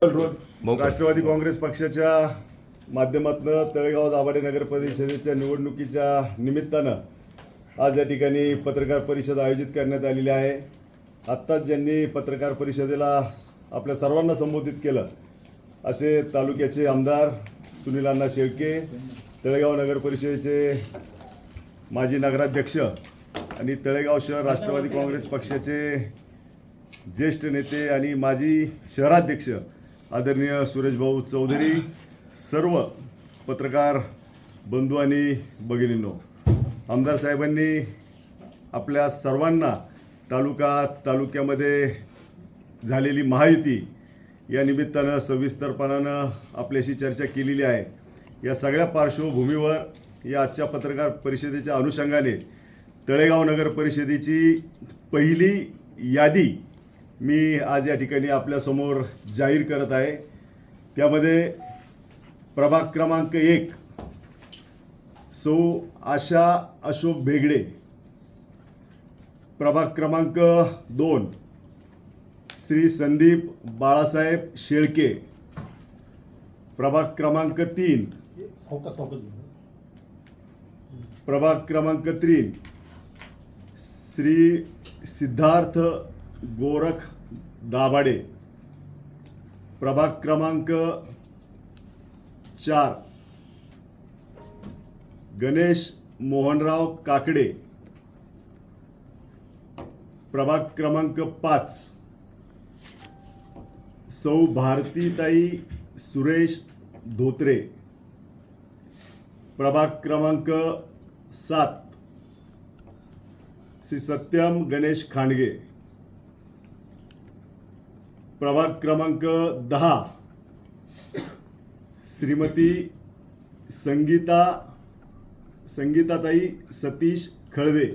राष्ट्रवादी काँग्रेस पक्षाच्या माध्यमातून तळेगाव दाभाडे नगर परिषदेच्या निवडणुकीच्या निमित्तानं आज या ठिकाणी पत्रकार परिषद आयोजित करण्यात आलेली आहे। आत्ताच ज्यांनी पत्रकार परिषदेला आपल्या सर्वांना संबोधित केलं असे तालुक्याचे आमदार सुनील अण्णा शेळके, तळेगाव नगर परिषदेचे माजी नगराध्यक्ष आणि तळेगाव शहर राष्ट्रवादी काँग्रेस पक्षाचे ज्येष्ठ नेते आणि माजी शहराध्यक्ष आदरणीय सुरेश भाऊ चौधरी, सर्व पत्रकार बंधू आणि भगिनींनो, आमदार साहेबांनी आपल्या सर्वांना तालुक्यामध्ये झालेली महायुती या निमित्तानं सविस्तरपणानं आपल्याशी चर्चा केलेली आहे। या सगळ्या पार्श्वभूमीवर या आजच्या पत्रकार परिषदेच्या अनुषंगाने तळेगाव नगर परिषदेची पहिली यादी मी आज या ठिकाणी आपल्यासमोर जाहीर करत आहे। त्यामध्ये प्रभाग क्रमांक 1 सौ आशा अशोक भेगडे, प्रभाग क्रमांक 2 श्री संदीप बाळासाहेब शेळके, प्रभाग क्रमांक 3 प्रभाग क्रमांक 3 श्री सिद्धार्थ गोरख दाभाडे, प्रभाग क्रमांक 4 गणेश मोहनराव काकडे, प्रभाग क्रमांक 5 सौ भारतीताई सुरेश धोत्रे, प्रभाग क्रमांक 7 श्री सत्यम गणेश खांडगे, प्रभाग क्रमांक 10 श्रीमती संगीताताई सतीश खळदे,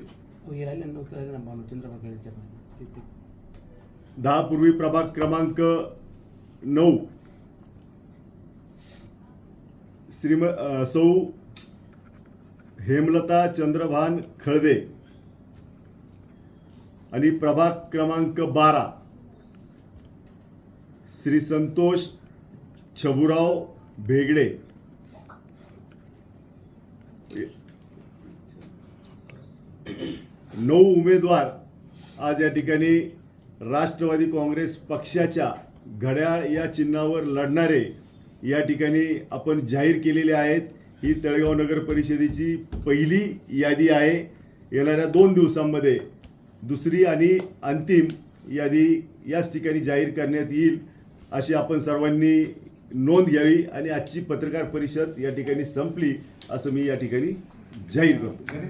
10 पूर्वी प्रभाग क्रमांक 9 सौ हेमलता चंद्रभान खळदे आणि प्रभाग क्रमांक 12 श्री संतोष छबुराव भेगडे। 9 उमेदवार आज या ठिकाणी राष्ट्रवादी काँग्रेस पक्षाच्या घड्याळ या चिन्हावर लढणारे या ठिकाणी आपण जाहीर केलेले आहेत। ही तळेगाव नगर परिषदेची पहिली यादी आहे। येणाऱ्या 2 दिवसांमध्ये दुसरी आणि अंतिम यादी याच ठिकाणी जाहीर करण्यात येईल अशी आपण सर्वांनी नोंद घ्यावी आणि आजची पत्रकार परिषद या ठिकाणी संपली असं मी या ठिकाणी जाहीर करतो।